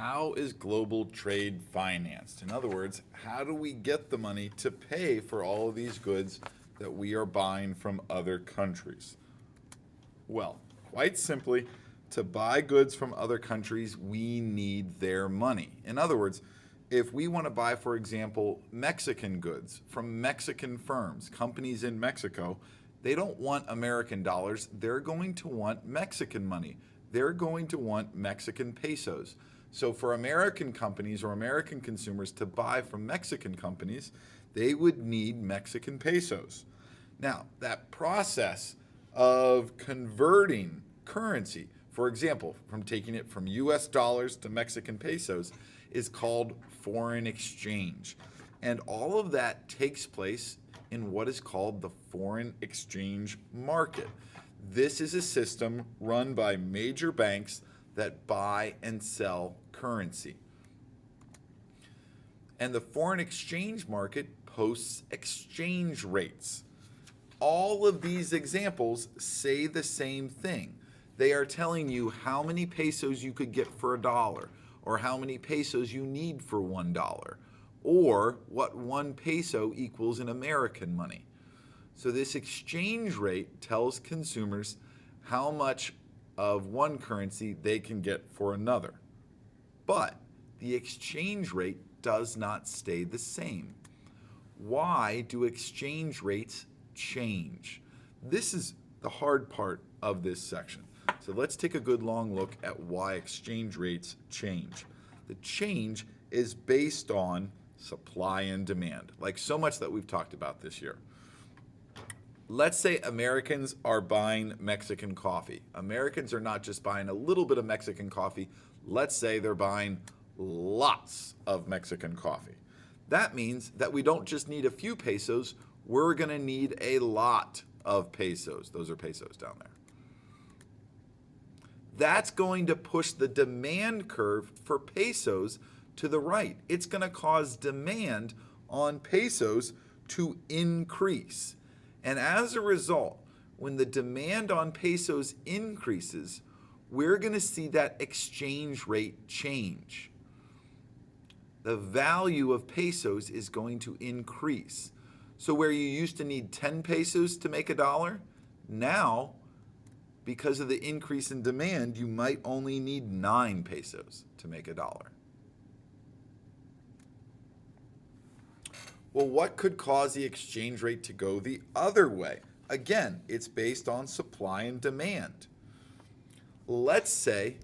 how is global trade financed? In other words, how do we get the money to pay for all of these goods that we are buying from other countries? Well, quite simply, to buy goods from other countries, we need their money. In other words, if we want to buy, for example, Mexican goods from Mexican firms, companies in Mexico, they don't want American dollars. They're going to want Mexican money. They're going to want Mexican pesos. So for American companies or American consumers to buy from Mexican companies, they would need Mexican pesos. Now, that process of converting currency, for example, from taking it from US dollars to Mexican pesos, is called foreign exchange. And all of that takes place in what is called the foreign exchange market. This is a system run by major banks that buy and sell currency. And the foreign exchange market posts exchange rates. All of these examples say the same thing. They are telling you how many pesos you could get for $1, or how many pesos you need for $1, or what 1 peso equals in American money. So this exchange rate tells consumers how much of one currency they can get for another. But the exchange rate does not stay the same. Why do exchange rates change? This is the hard part of this section. So let's take a good long look at why exchange rates change. The change is based on supply and demand, like so much that we've talked about this year. Let's say Americans are buying Mexican coffee. Americans are not just buying a little bit of Mexican coffee. Let's say they're buying lots of Mexican coffee. That means that we don't just need a few pesos, we're going to need a lot of pesos. Those are pesos down there. That's going to push the demand curve for pesos to the right. It's going to cause demand on pesos to increase. And as a result, when the demand on pesos increases, we're going to see that exchange rate change. The value of pesos is going to increase. So where you used to need 10 pesos to make $1, now, because of the increase in demand, you might only need 9 pesos to make $1. Well, what could cause the exchange rate to go the other way? Again, it's based on supply and demand. Let's say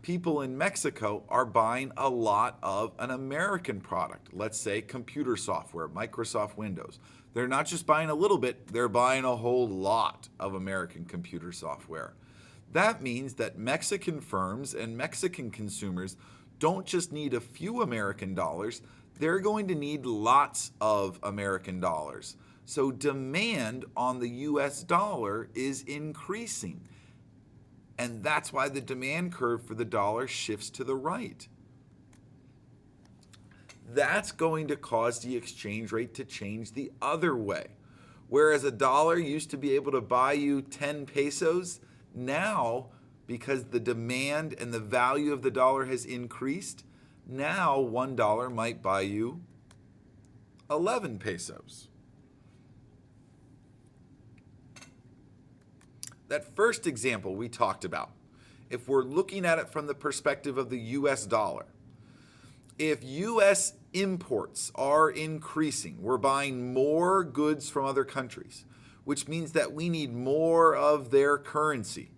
people in Mexico are buying a lot of an American product. Let's say computer software, Microsoft Windows. They're not just buying a little bit, they're buying a whole lot of American computer software. That means that Mexican firms and Mexican consumers don't just need a few American dollars, they're going to need lots of American dollars. So demand on the US dollar is increasing. And that's why the demand curve for the dollar shifts to the right. That's going to cause the exchange rate to change the other way. Whereas a dollar used to be able to buy you 10 pesos, now, because the demand and the value of the dollar has increased, now $1 might buy you 11 pesos. That first example we talked about, if we're looking at it from the perspective of the US dollar, if US imports are increasing, we're buying more goods from other countries, which means that we need more of their currency,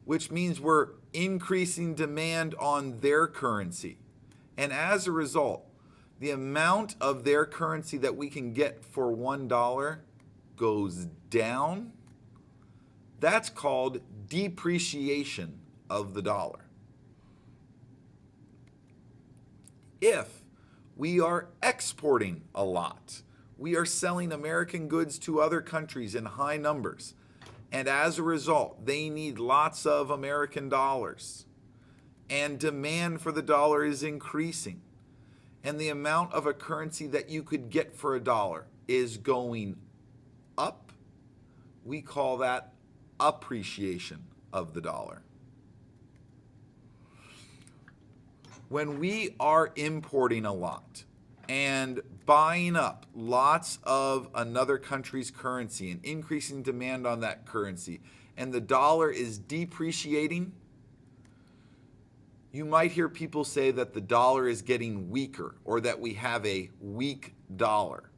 which means we're increasing demand on their currency. And as a result, the amount of their currency that we can get for $1 goes down. That's called depreciation of the dollar. If we are exporting a lot, we are selling American goods to other countries in high numbers, and as a result, they need lots of American dollars, and demand for the dollar is increasing, and the amount of a currency that you could get for $1 is going up, we call that appreciation of the dollar. When we are importing a lot and buying up lots of another country's currency and increasing demand on that currency, and the dollar is depreciating, you might hear people say that the dollar is getting weaker or that we have a weak dollar.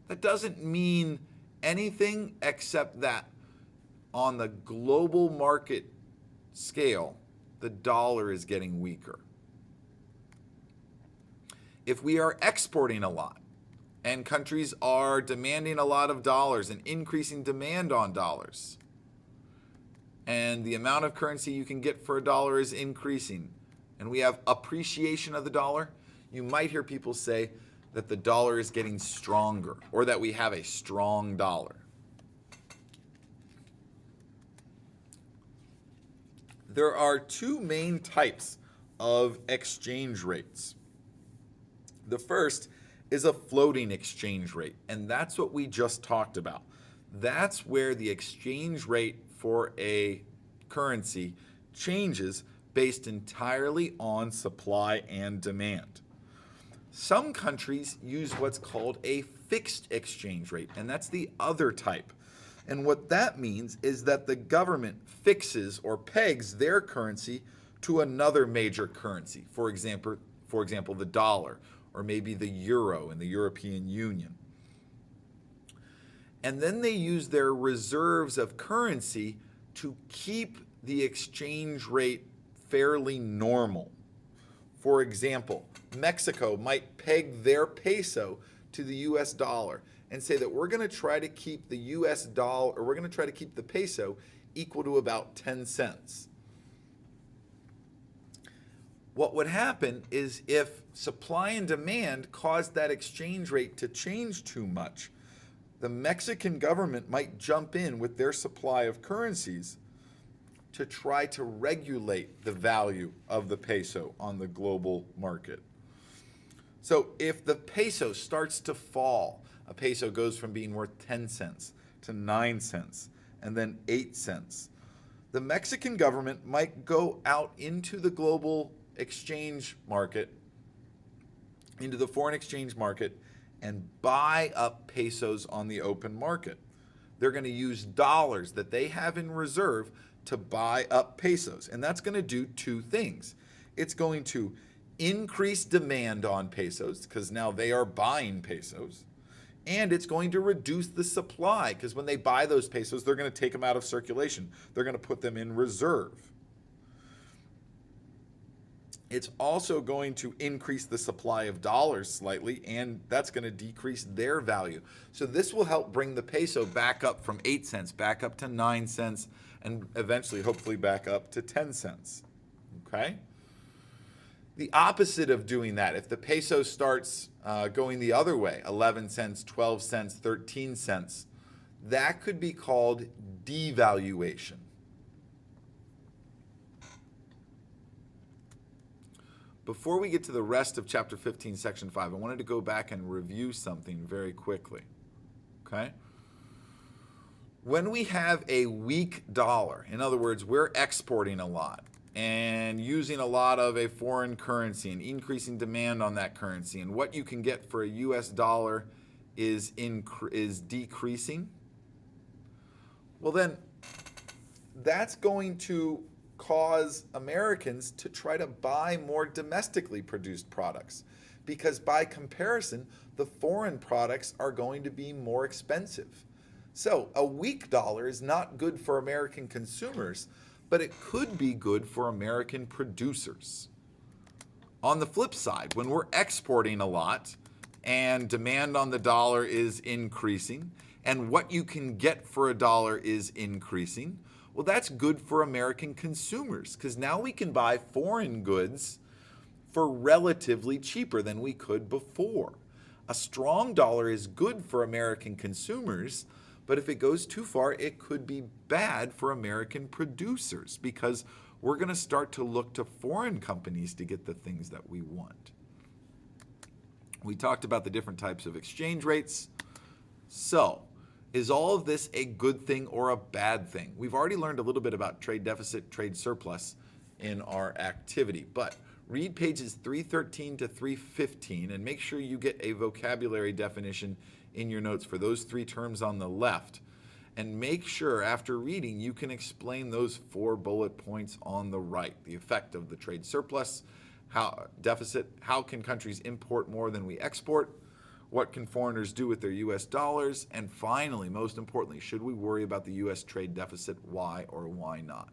That doesn't mean anything except that on the global market scale, the dollar is getting weaker. If we are exporting a lot and countries are demanding a lot of dollars and increasing demand on dollars, and the amount of currency you can get for a dollar is increasing, and we have appreciation of the dollar, you might hear people say that the dollar is getting stronger or that we have a strong dollar. There are two main types of exchange rates. The first is a floating exchange rate, and that's what we just talked about. That's where the exchange rate for a currency changes based entirely on supply and demand. Some countries use what's called a fixed exchange rate, and that's the other type. And what that means is that the government fixes or pegs their currency to another major currency. For example, the dollar, or maybe the euro in the European Union. And then they use their reserves of currency to keep the exchange rate fairly normal. For example, Mexico might peg their peso to the US dollar and say that we're going to try to keep the US dollar, or we're going to try to keep the peso equal to about 10 cents. What would happen is if supply and demand caused that exchange rate to change too much, the Mexican government might jump in with their supply of currencies to try to regulate the value of the peso on the global market. So if the peso starts to fall, a peso goes from being worth 10 cents to 9 cents and then 8 cents, the Mexican government might go out into the global exchange market, into the foreign exchange market, and buy up pesos on the open market. They're going to use dollars that they have in reserve to buy up pesos. And that's going to do two things. It's going to increase demand on pesos because now they are buying pesos. And it's going to reduce the supply because when they buy those pesos, they're going to take them out of circulation. They're going to put them in reserve. It's also going to increase the supply of dollars slightly, and that's going to decrease their value. So this will help bring the peso back up from 8 cents, back up to 9 cents, and eventually, hopefully, back up to 10 cents. Okay? The opposite of doing that, if the peso starts going the other way, 11 cents, 12 cents, 13 cents, that could be called devaluation. Before we get to the rest of chapter 15, section 5, I wanted to go back and review something very quickly. Okay? When we have a weak dollar, in other words, we're exporting a lot and using a lot of a foreign currency and increasing demand on that currency, and what you can get for a US dollar is decreasing, well then that's going to cause Americans to try to buy more domestically produced products, because by comparison, the foreign products are going to be more expensive. So a weak dollar is not good for American consumers, but it could be good for American producers. On the flip side, when we're exporting a lot and demand on the dollar is increasing, and what you can get for a dollar is increasing, well, that's good for American consumers because now we can buy foreign goods for relatively cheaper than we could before. A strong dollar is good for American consumers, but if it goes too far, it could be bad for American producers because we're going to start to look to foreign companies to get the things that we want. We talked about the different types of exchange rates. So, is all of this a good thing or a bad thing? We've already learned a little bit about trade deficit, trade surplus in our activity, but Read pages 313 to 315 and make sure you get a vocabulary definition in your notes for those 3 terms on the left. And make sure after reading you can explain those 4 bullet points on the right. The effect of the trade surplus, deficit, how can countries import more than we export, what can foreigners do with their US dollars, and finally, most importantly, should we worry about the US trade deficit, why or why not?